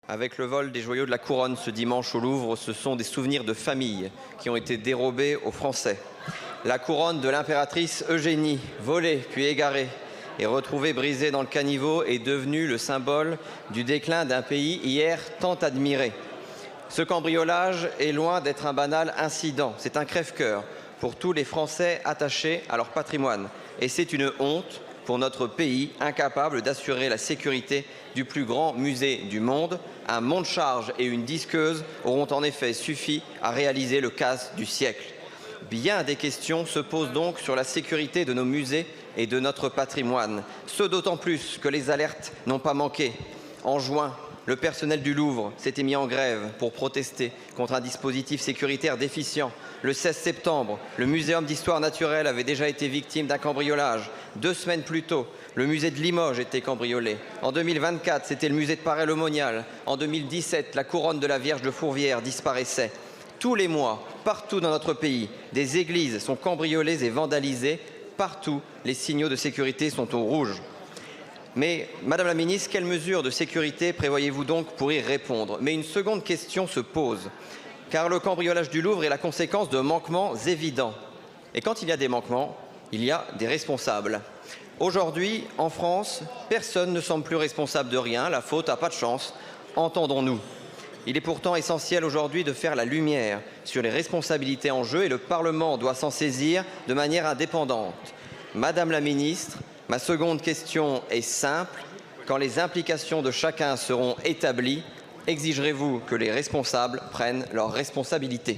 Avec le vol des joyaux de la couronne ce dimanche au Louvre, ce sont des souvenirs de famille qui ont été dérobés aux Français. La couronne de l'impératrice Eugénie, volée puis égarée et retrouvée brisée dans le caniveau, est devenue le symbole du déclin d'un pays hier tant admiré. Ce cambriolage est loin d'être un banal incident, c'est un crève-cœur pour tous les Français attachés à leur patrimoine. Et c'est une honte pour notre pays, incapable d'assurer la sécurité du plus grand musée du monde. Un monte-charge et une disqueuse auront en effet suffi à réaliser le casse du siècle. Bien des questions se posent donc sur la sécurité de nos musées et de notre patrimoine. Ce d'autant plus que les alertes n'ont pas manqué. En juin, le personnel du Louvre s'était mis en grève pour protester contre un dispositif sécuritaire déficient. Le 16 septembre, le Muséum d'histoire naturelle avait déjà été victime d'un cambriolage. 2 semaines plus tôt, le musée de Limoges était cambriolé. En 2024, c'était le musée de Paray-le-Monial. En 2017, la couronne de la Vierge de Fourvière disparaissait. Tous les mois, partout dans notre pays, des églises sont cambriolées et vandalisées. Partout, les signaux de sécurité sont au rouge. Mais, Madame la Ministre, quelles mesures de sécurité prévoyez-vous donc pour y répondre? Mais une seconde question se pose, car le cambriolage du Louvre est la conséquence de manquements évidents. Et quand il y a des manquements, il y a des responsables. Aujourd'hui, en France, personne ne semble plus responsable de rien. La faute n'a pas de chance, entendons-nous. Il est pourtant essentiel aujourd'hui de faire la lumière sur les responsabilités en jeu et le Parlement doit s'en saisir de manière indépendante. Madame la Ministre, ma seconde question est simple. Quand les implications de chacun seront établies, exigerez-vous que les responsables prennent leurs responsabilités?